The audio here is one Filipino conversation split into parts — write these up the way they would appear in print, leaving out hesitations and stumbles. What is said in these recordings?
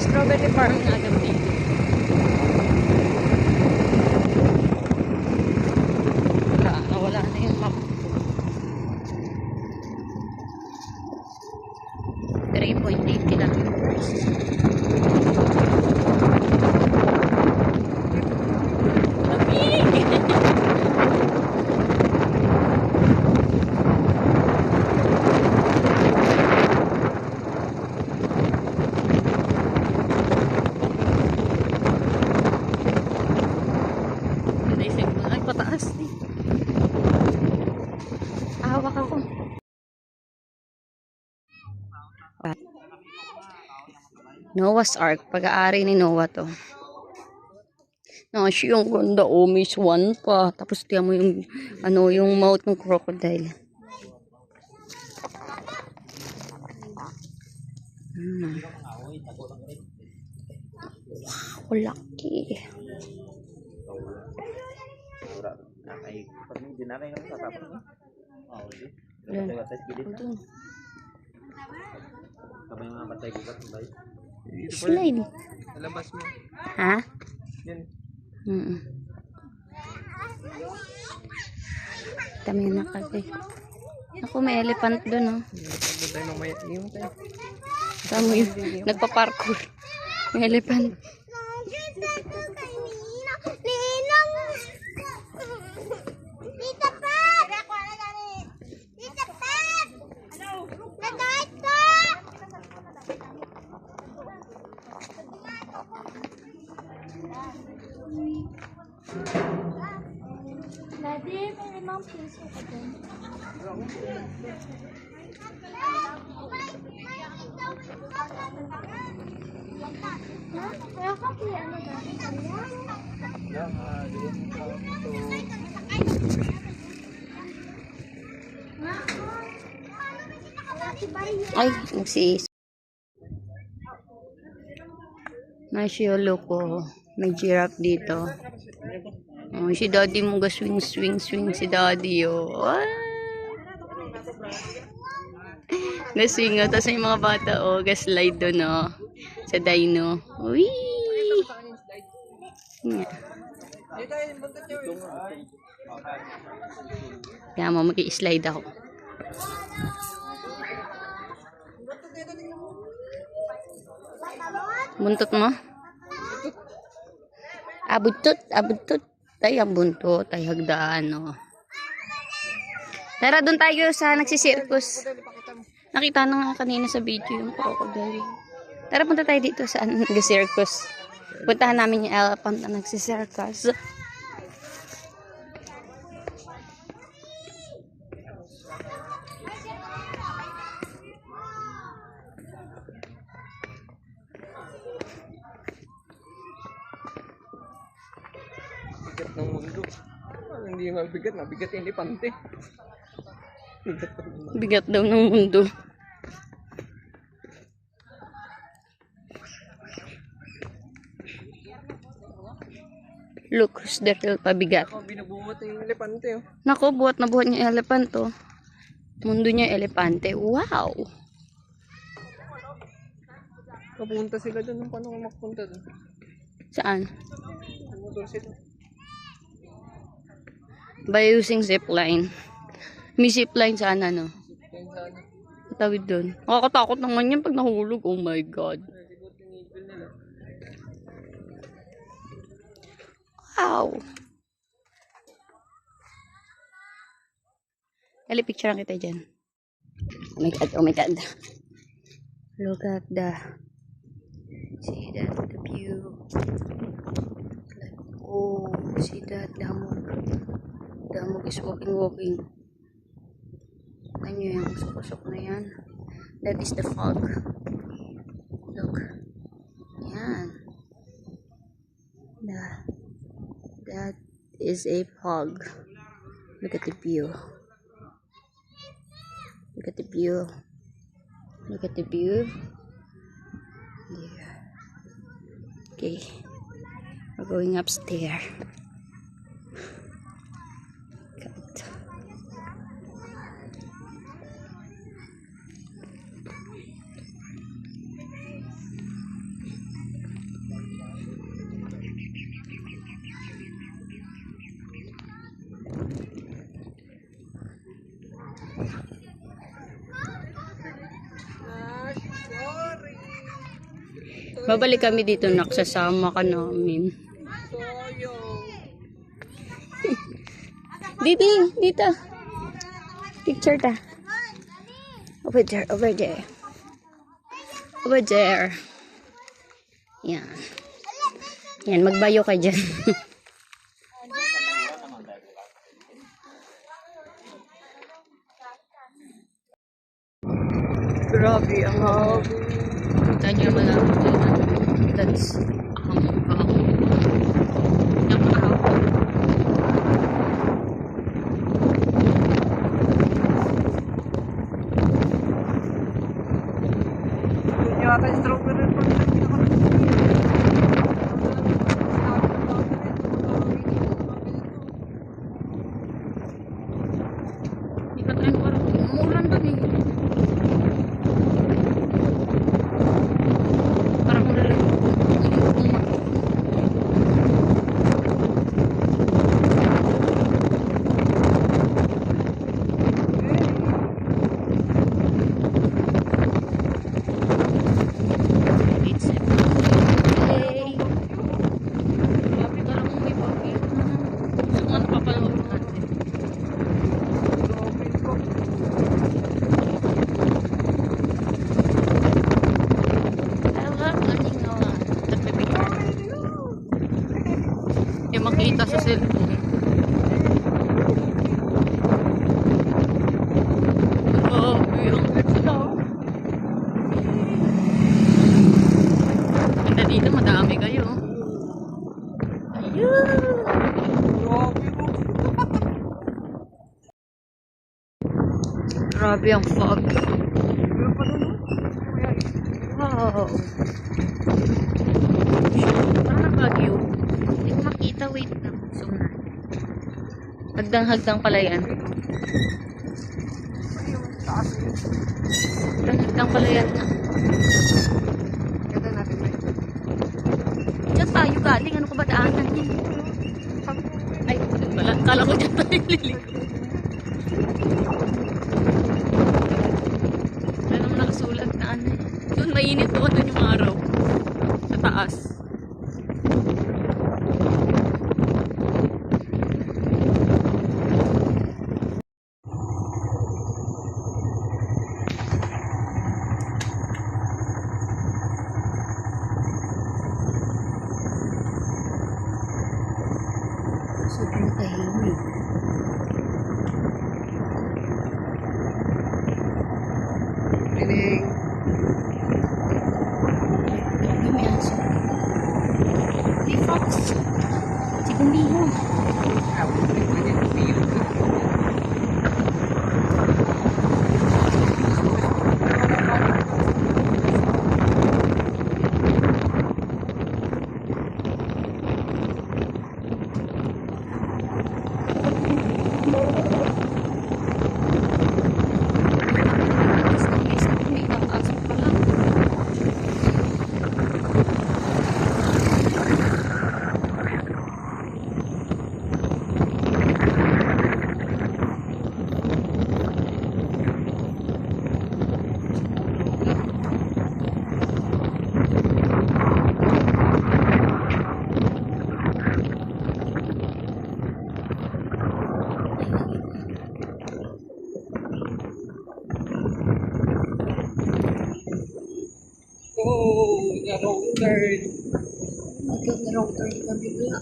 Strawberry farm na agad dito. Nawala na yung map. 3.8 kilometers. Ay, pataas eh. Hawak ako. Noah's Ark. Pag-aari ni Noah to. Nashi yung ganda. Oh, may swan pa. Tapos tiyan mo yung, yung mouth ng crocodile. Wow, laki. Slide. Labas mo. Ha? Yan. Dami yung nakagay. Ako, may elephant doon, oh. Tama yun. Nagpa-parkour. May elephant. Daddy, may limang piso ka dun. Kaya ka kaya ano dati? Ay, nagsis. Nasyolo ko. May giraffe dito. Oh, si daddy mo ga swing si daddy, oh. Ah! Gaswing, oh. Tapos may mga bata, oh. Ga-slide doon, oh. Sa dino. Uy! Kaya mo, mag-i-slide ako. Buntot mo? Abuntot. Tay ang buntot, tay hagdaan, oh. Tara, doon tayo sa nagsisirkus. Nakita na nga kanina sa video yung crocodile. Tara, punta tayo dito sa nagsisirkus. Puntahan namin yung elephant na nagsisirkus. Bigat ng mundo. Hindi mabigat, mabigat yung elepante. Bigat daw ng mundo. Look, who's the real pabigat. Ako, binubuhat yung elepante, oh. Nako, buhat na buhat niya yung elephant, oh. Mundo niya yung elepante. Wow! Kapunta sila dun. Paano ka makapunta dun? Saan? Motor sila. By using zipline. May zipline sana, no? Yan sana. Tawid doon. Nakakatakot naman yan pag nahulog. Oh my God. Siguro tinigil nila. Wow! Dali, picture kita dyan. Oh my God, oh my God. Look at the... See that, the view. Like, oh, see that, damog. Damog is walking. Ano yung usok-usok na yan? That is the fog. Look. Yan. That is a fog. Look at the view. Look at the view. Look at the view. There. Okay. We're going upstairs. God. Sorry. Babalik kami dito, nak. Sasama ka namin. Soyong. Bibi, dito. Picture ta. Over there, over there. Over there. Yan. Yan, magbayo ka dyan. Grabe ang hobby. Kita niyo naman lang. That's yung kahapon. Yun yata yung strawberry pa. Hindi ka tayo parang umulan doon eh. Parang ulan. It's a day. Grabe ka lang may bagay. Gusto nga napapanood natin. I love learning a lot. Yung makita sa cellphone. Oh, yung ito. Ganda dito, madami kayo. Ayun. Grabe ang fog. Wow. Parang Baguio. Hindi ko makita. Wait lang. Zoom na. Hagdang-hagdang pala yan. Hagdang-hagdang pala yan. Ganda natin na. Diyan tayo galing. Ano ko ba daanan niya? Ay, wala. Kala ko dyan tayo liliko. Wala naman nakasulat na ano eh. Doon mainit doon. Doon yung araw. Sa taas. Sobrang tahimik. Pining. Grabe may aso. May fox. Si Gumiho. May aso pala. Oh, the wrong turn. Nagkaroon turn ka bigla.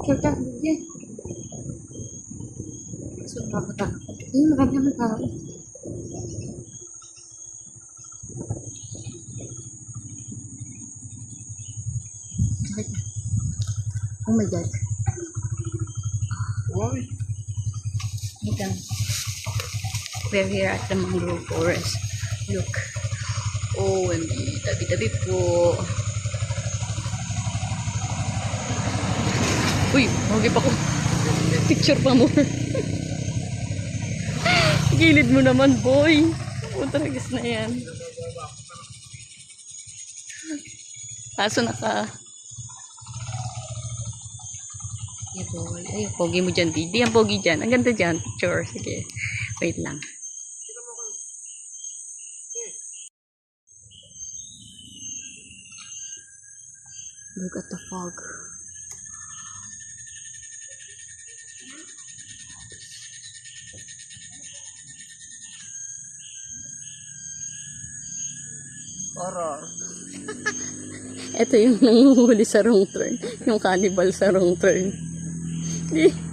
Kita, bigyan. So, nakakatakot. Ayun, marami akong tao. Sakit na. Oh my God. Why? Wait lang. We're here at the mangrove forest. Look. OMG. Tabi-tabi po. Uy, huwag pa ko. Picture pa more. Gilid mo naman, boy. Utragis na yan. Kaso naka... Ay, boy. Ay, pogi mo dyan, Didi. Ang pogi dyan. Ang ganda dyan. Picture. Sige. Wait lang. Look at the fog. Horror. Ito yung nanguhuli sa wrong turn. Yung cannibal sa wrong turn. Eh.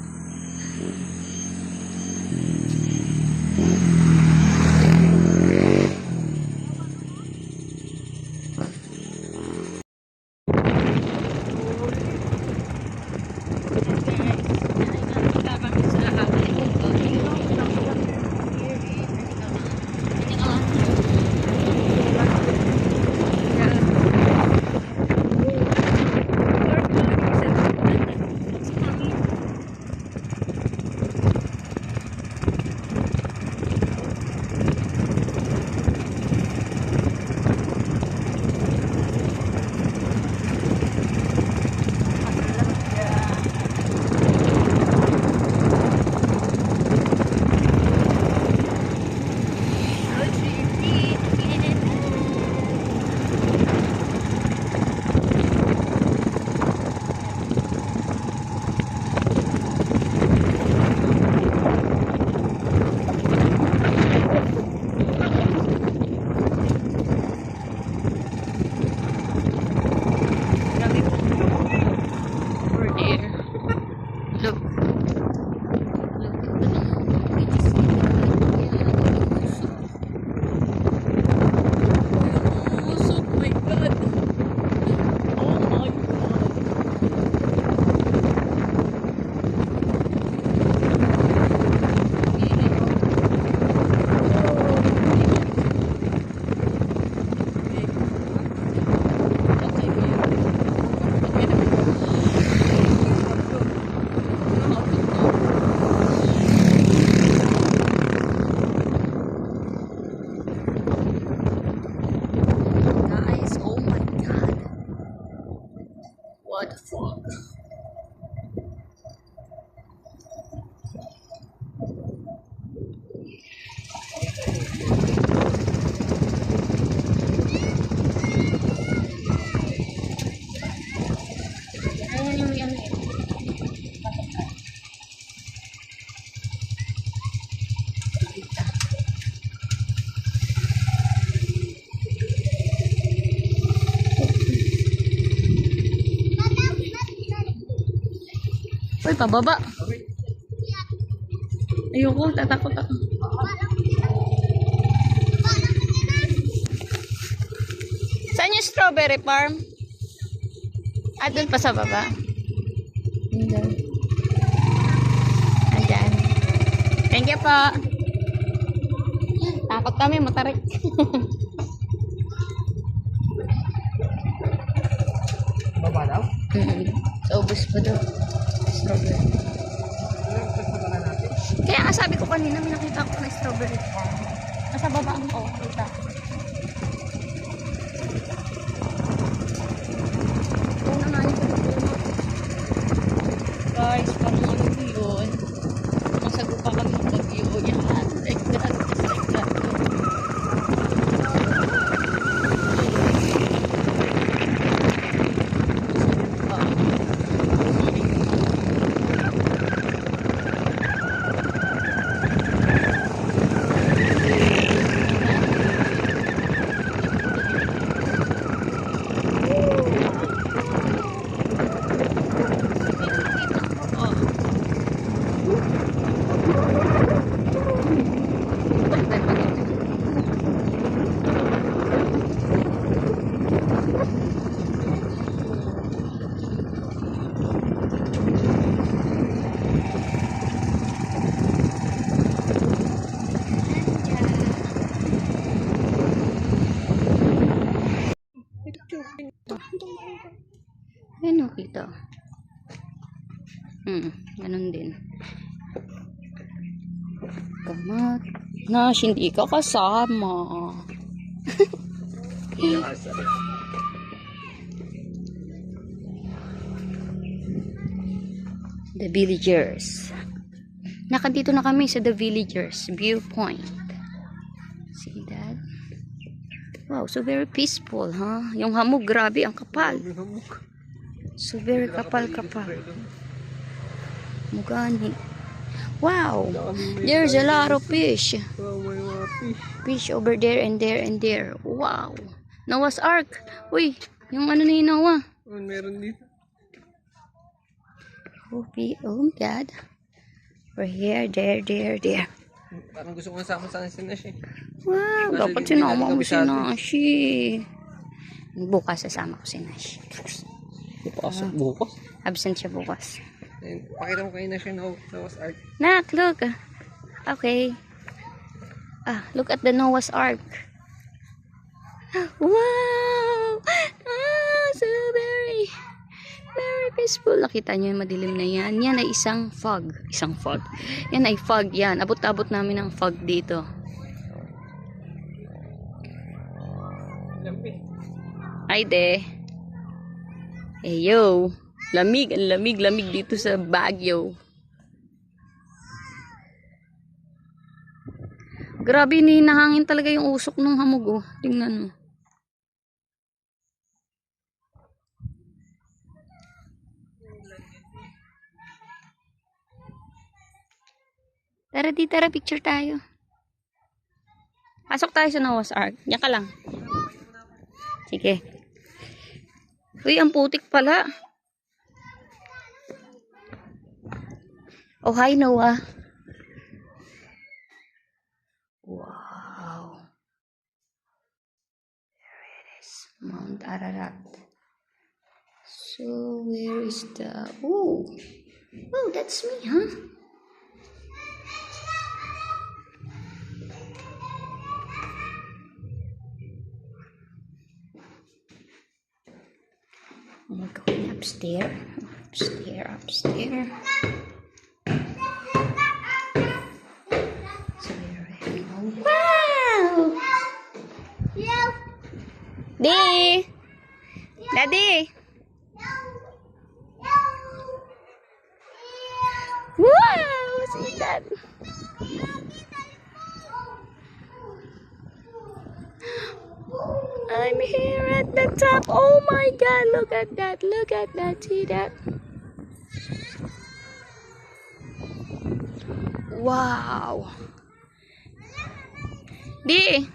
What the fuck? Uy, pababa. Ayoko, tatakot ako. Saan yung strawberry farm? Ah, dun pa sa baba. Andun. Andyan. Thank you po. Takot kami, matarik. Baba daw? Sa ubos pa daw. Strawberry. Kaya nga sabi ko kanina, may nakita ko na strawberry farm. Nasa baba ang kita. Ito na nga yung pagpuno. Guys, parang ano yun? Masago pa kami ng bagyo. Yan. Like that. Just like that. Ayan yung kita. Ganun din. Kamat. Nash, hindi ka kasama. The Villagers. Nakandito na kami sa The Villagers Viewpoint. See that? Wow, so very peaceful, huh? Yung hamog, grabe, ang kapal. So very kapal-kapal. Mugani. Wow, there's a lot of fish. Oh, may mga fish. Fish over there and there and there. Wow. Noah's Ark. Uy, yung ano ni Noah. Oh, meron dito. Oh my God. We're here, there. Parang gusto ko nasama sa si Nash eh. Wow, dapat sinama mo si Nashi. Bukas sasama ko si Nash. Bukas? Absent siya bukas. Pakita mo kayo Nash yung Noah's Ark. Nak, look. Okay. Look at the Noah's Ark. Wow! So very peaceful. Nakita nyo yung madilim na yan. Yan ay isang fog. Yan ay fog yan. Abot-abot namin ang fog dito. Ay de. Eh yo. Lamig dito sa Baguio. Grabe, nahangin talaga yung usok ng hamog, oh. Tingnan mo. Tara, picture tayo. Pasok tayo sa Noah's Ark. Diyan ka lang. Sige. Uy, ang putik pala. Oh, hi Noah. Wow. There it is. Mount Ararat. So, where is the... Oh, that's me, huh? We're going upstairs. Upstairs. So we're ready. Wow! Daddy! Wow! See that? I'm here at the top. Oh my God! Look at that! See that? Wow! Di!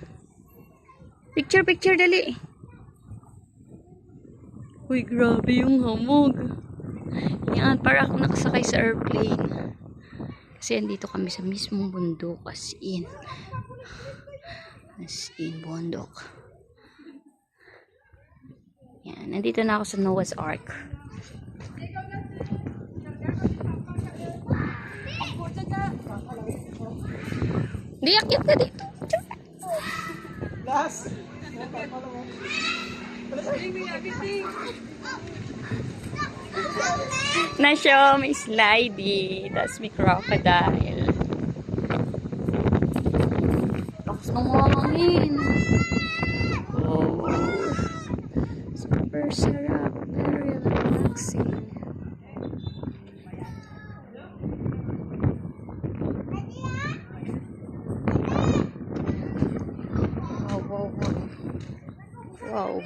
Picture dali. Uy, grabe yung hamog. Yan, para akong nakasakay sa airplane. Kasi andito kami sa mismong bundok. As in bundok. Yan, nandito na ako sa Noah's Ark. Di, akyat ka dito. Last! Na-show may slidey. Tapos may crocodile. Lakas ng hangin. Oh. Super sarap. Very relaxing. Wow.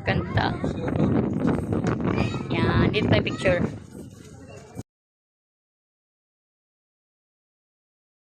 Ganda. Yan, dito tayo picture.